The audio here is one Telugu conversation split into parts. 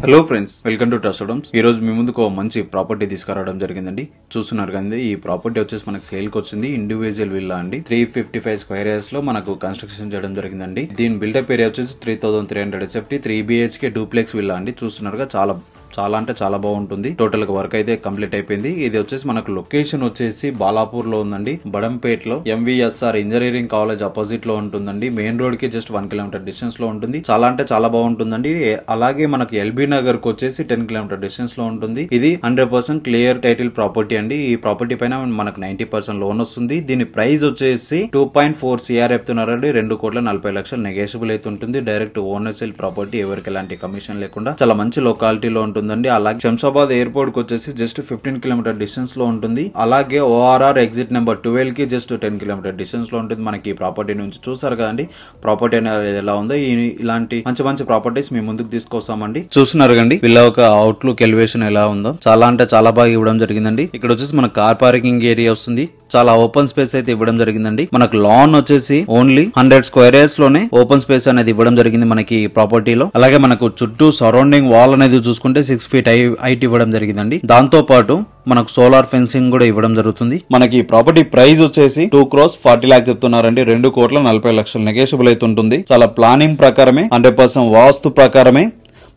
Hello friends, welcome to trust homes. ఈ రోజు మీ ముందుకు మంచి ప్రాపర్టీ తీసుకురావడం జరిగిందండి. చూస్తున్నారు కదా, ఈ ప్రాపర్టీ వచ్చేసి మనకు సేల్ కి వచ్చింది. ఇండివిజువల్ విల్లా అండి. 355 స్క్వేర్ యార్డ్స్ లో మనకు కన్స్ట్రక్షన్ చేయడం జరిగిందండి. దీని బిల్డప్ ఏరియా వచ్చేసి 3300 SFT 3 BHK డూప్లెక్స్ విల్లా అండి. చూస్తున్నారుగా, చాలా అంటే చాలా బాగుంటుంది. టోటల్ గా వర్క్ అయితే కంప్లీట్ అయిపోయింది. ఇది వచ్చేసి మనకు లొకేషన్ వచ్చేసి బాలాపూర్ లో ఉందండి. బడంపేట్ లో MVSR ఇంజనీరింగ్ కాలేజ్ అపోజిట్ లో ఉంటుందండి. మెయిన్ రోడ్ కి జస్ట్ 1 కిలోమీటర్ డిస్టెన్స్ లో ఉంటుంది. చాలా అంటే చాలా బాగుంటుందండి. అలాగే మనకి LB నగర్ కు వచ్చేసి 10 కిలోమీటర్ డిస్టెన్స్ లో ఉంటుంది. ఇది 100% క్లియర్ టైటిల్ ప్రాపర్టీ అండి. ఈ ప్రాపర్టీ పైన మనకు 90% లోన్ వస్తుంది. దీని ప్రైస్ వచ్చేసి 2.4 CR చెప్తున్నారండి. 2,40,00,000 నెగోషియబుల్ అయితే ఉంటుంది. డైరెక్ట్ ఓనర్ సేల్ ప్రాపర్టీ, ఎవరికి ఎలాంటి కమిషన్ లేకుండా చాలా మంచి లొకాలిటీలో ఉంటుంది. అలాగే శంషాబాద్ ఎయిర్పోర్ట్ కి వచ్చేసి జస్ట్ 15 కిలోమీటర్ డిస్టెన్స్ లో ఉంటుంది. అలాగే ORR ఎగ్జిట్ నెంబర్ 12 కి జస్ట్ 10 కిలోమీటర్ డిస్టెన్స్ లో ఉంటుంది. మనకి ఈ ప్రాపర్టీ నుంచి చూసారు కదండి, ప్రాపర్టీ అనేది ఎలా ఉందో. ఇలాంటి మంచి ప్రాపర్టీస్ మీ ముందుకు తీసుకొస్తామండి. చూస్తున్నారు కండి, వీళ్ళ ఒక అవుట్లుక్ ఎలివేషన్ ఎలా ఉందో. చాలా అంటే చాలా బాగా ఇవ్వడం జరిగిందండి. ఇక్కడ వచ్చేసి మన కార్ పార్కింగ్ ఏరియా వస్తుంది. చాలా ఓపెన్ స్పేస్ అయితే ఇవ్వడం జరిగిందండి. మనకు లాన్ వచ్చేసి ఓన్లీ 100 స్క్వేర్ యార్డ్స్ లోనే ఓపెన్ స్పేస్ అనేది ఇవ్వడం జరిగింది మనకి ప్రాపర్టీలో. అలాగే మనకు చుట్టూ సరౌండింగ్ వాల్ అనేది చూసుకుంటే 6 feet హైట్ ఇవ్వడం జరిగిందండి. దాంతో పాటు మనకు సోలార్ ఫెన్సింగ్ కూడా ఇవ్వడం జరుగుతుంది. మనకి ప్రాపర్టీ ప్రైస్ వచ్చేసి 2,40,00,000 చెప్తున్నారండి. 2,40,00,000 నెగోషియబుల్ అయితే ఉంటుంది. చాలా ప్లానింగ్ ప్రకారమే, 100% వాస్తు ప్రకారమే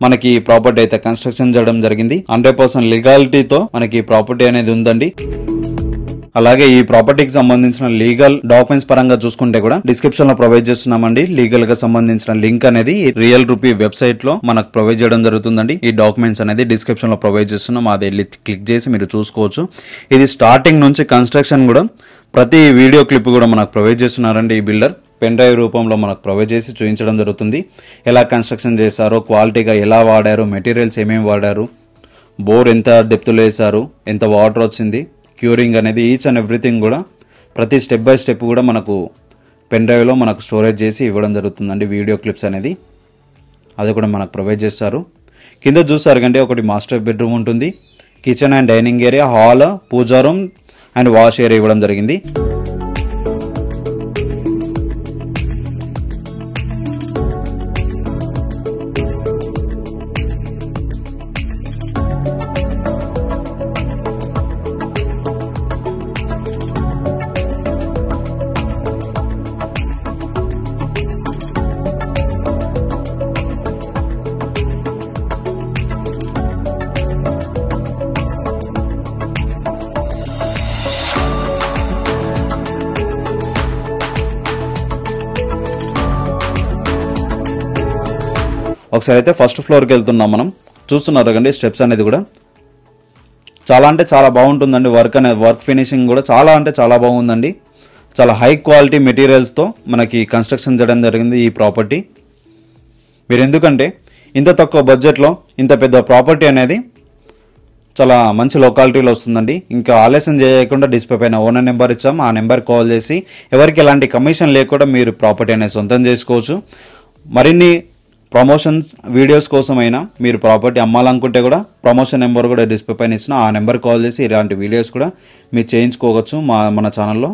మనకి ప్రాపర్టీ అయితే కన్స్ట్రక్షన్ చేయడం జరిగింది. 100% లీగాలిటీతో మనకి ప్రాపర్టీ అనేది ఉందండి. అలాగే ఈ ప్రాపర్టీకి సంబంధించిన లీగల్ డాక్యుమెంట్స్ పరంగా చూసుకుంటే కూడా డిస్క్రిప్షన్ లో ప్రొవైడ్ చేస్తున్నామండి. లీగల్ గా సంబంధించిన లింక్ అనేది రియల్ రూపీ వెబ్సైట్ లో మనకు ప్రొవైడ్ చేయడం జరుగుతుందండి. ఈ డాక్యుమెంట్స్ అనేది డిస్క్రిప్షన్ లో ప్రొవైడ్ చేస్తున్నాం. అది వెళ్ళి క్లిక్ చేసి మీరు చూసుకోవచ్చు. ఇది స్టార్టింగ్ నుంచి కన్స్ట్రక్షన్ కూడా ప్రతి వీడియో క్లిప్ కూడా మనకు ప్రొవైడ్ చేస్తున్నారండి. ఈ బిల్డర్ పెన్ డ్రైవ్ రూపంలో మనకు ప్రొవైడ్ చేసి చూపించడం జరుగుతుంది. ఎలా కన్స్ట్రక్షన్ చేశారో, క్వాలిటీగా ఎలా వాడారు, మెటీరియల్స్ ఏమేమి వాడారు, బోర్ ఎంత డెప్త్లో వేశారు, ఎంత వాటర్ వచ్చింది, క్యూరింగ్ అనేది ఈచ్ అండ్ ఎవ్రీథింగ్ కూడా ప్రతి స్టెప్ బై స్టెప్ కూడా మనకు పెన్ డ్రైవ్లో మనకు స్టోరేజ్ చేసి ఇవ్వడం జరుగుతుందండి. వీడియో క్లిప్స్ అనేది అది కూడా మనకు ప్రొవైడ్ చేస్తారు. కింద చూస్తారు కంటే ఒకటి మాస్టర్ బెడ్రూమ్ ఉంటుంది. Kitchen and dining area, hall, puja room and wash area ఇవ్వడం జరిగింది. ఒకసారి అయితే ఫస్ట్ ఫ్లోర్కి వెళ్తున్నాం మనం. చూస్తున్నారు కండి, స్టెప్స్ అనేది కూడా చాలా అంటే చాలా బాగుంటుందండి. వర్క్ ఫినిషింగ్ కూడా చాలా అంటే చాలా బాగుందండి. చాలా హై క్వాలిటీ మెటీరియల్స్తో మనకి కన్స్ట్రక్షన్ చేయడం జరిగింది ఈ ప్రాపర్టీ. మీరు ఎందుకంటే ఇంత తక్కువ బడ్జెట్లో ఇంత పెద్ద ప్రాపర్టీ అనేది చాలా మంచి లొకాలిటీలో వస్తుందండి. ఇంకా ఆలస్యం చేయకుండా డిస్ప్లే పైన ఓనర్ నెంబర్ ఇచ్చాం. ఆ నెంబర్ కాల్ చేసి ఎవరికి ఎలాంటి కమిషన్ లేకుండా మీరు ప్రాపర్టీ అనేది సొంతం చేసుకోవచ్చు. మరిన్ని ప్రమోషన్స్ వీడియోస్ కోసమైనా మీరు ప్రాపర్టీ అమ్మాలనుకుంటే కూడా ప్రమోషన్ నెంబర్ కూడా డిస్ప్లే పైన ఇచ్చిన ఆ నెంబర్ కాల్ చేసి ఇలాంటి వీడియోస్ కూడా మీరు చేయించుకోవచ్చు మన ఛానల్లో.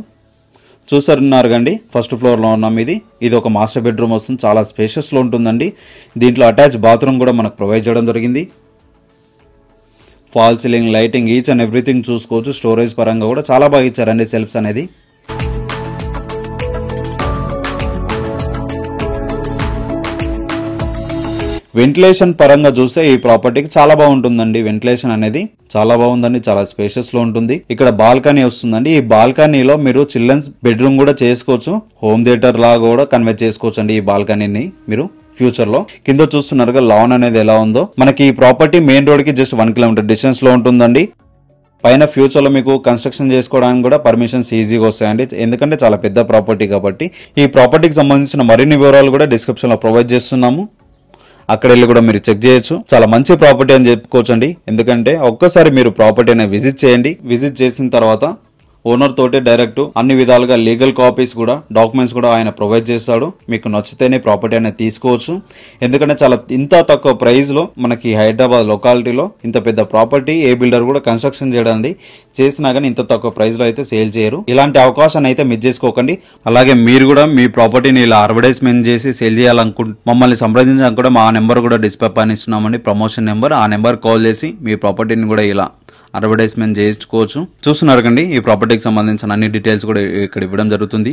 చూస్తున్నారు కండి, ఫస్ట్ ఫ్లోర్లో ఉన్నాం. ఇది ఒక మాస్టర్ బెడ్రూమ్ వస్తుంది. చాలా స్పేషియస్లో ఉంటుందండి. దీంట్లో అటాచ్ బాత్రూమ్ కూడా మనకు ప్రొవైడ్ చేయడం జరిగింది. Fall ceiling, lighting, each and everything చూసుకోవచ్చు. స్టోరేజ్ పరంగా కూడా చాలా బాగా ఇచ్చారండి సెల్ఫ్స్ అనేది. వెంటిలేషన్ పరంగా చూస్తే ఈ ప్రాపర్టీకి చాలా బాగుంటుందండి. వెంటిలేషన్ అనేది చాలా బాగుందండి. చాలా స్పేషియస్ లో ఉంటుంది. ఇక్కడ బాల్కనీ వస్తుందండి. ఈ బాల్కనీలో మీరు చిల్డ్రన్స్ బెడ్రూమ్ కూడా చేసుకోవచ్చు. హోమ్ థియేటర్ లాగా కూడా కన్వర్ట్ చేసుకోవచ్చు అండి ఈ బాల్కనీని మీరు ఫ్యూచర్ లో. కింద చూస్తున్నారుగా లాన్ అనేది ఎలా ఉందో. మనకి ఈ ప్రాపర్టీ మెయిన్ రోడ్ కి జస్ట్ 1 కిలోమీటర్ డిస్టెన్స్ లో ఉంటుందండి. పైన ఫ్యూచర్ లో మీకు కన్స్ట్రక్షన్ చేసుకోవడానికి కూడా పర్మిషన్స్ ఈజీగా వస్తాయండి. ఎందుకంటే చాలా పెద్ద ప్రాపర్టీ కాబట్టి. ఈ ప్రాపర్టీకి సంబంధించిన మరిన్ని వివరాలు కూడా డిస్క్రిప్షన్ లో ప్రొవైడ్ చేస్తున్నాము. అక్కడ వెళ్ళి కూడా మీరు చెక్ చేయొచ్చు. చాలా మంచి ప్రాపర్టీ అని చెప్పుకోవచ్చు అండి. ఎందుకంటే ఒక్కసారి మీరు ప్రాపర్టీ అనేది విజిట్ చేయండి. విజిట్ చేసిన తర్వాత ఓనర్ తోటి డైరెక్ట్ అన్ని విధాలుగా లీగల్ కాపీస్ కూడా డాక్యుమెంట్స్ కూడా ఆయన ప్రొవైడ్ చేస్తాడు. మీకు నచ్చితేనే ప్రాపర్టీ అనేది తీసుకోవచ్చు. ఎందుకంటే చాలా ఇంత తక్కువ ప్రైస్ లో మనకి హైదరాబాద్ లొకాలిటీలో ఇంత పెద్ద ప్రాపర్టీ ఏ బిల్డర్ కూడా కన్స్ట్రక్షన్ చేయడానికి చేసినా కానీ ఇంత తక్కువ ప్రైస్ లో అయితే సేల్ చేయరు. ఇలాంటి అవకాశాన్ని అయితే మిస్ చేసుకోకండి. అలాగే మీరు కూడా మీ ప్రాపర్టీని ఇలా అడ్వర్టైజ్మెంట్ చేసి సేల్ చేయాలనుకుంటే మమ్మల్ని సంప్రదించడానికి కూడా మా నెంబర్ కూడా డిస్ప్లే పైన ఇస్తున్నామండి, ప్రమోషన్ నెంబర్. ఆ నెంబర్ కాల్ చేసి మీ ప్రాపర్టీని కూడా ఇలా అడ్వర్టైజ్మెంట్ చేయించుకోవచ్చు. చూస్తున్నారు కండి, ఈ ప్రాపర్టీకి సంబంధించిన అన్ని డీటెయిల్స్ కూడా ఇక్కడ ఇవ్వడం జరుగుతుంది.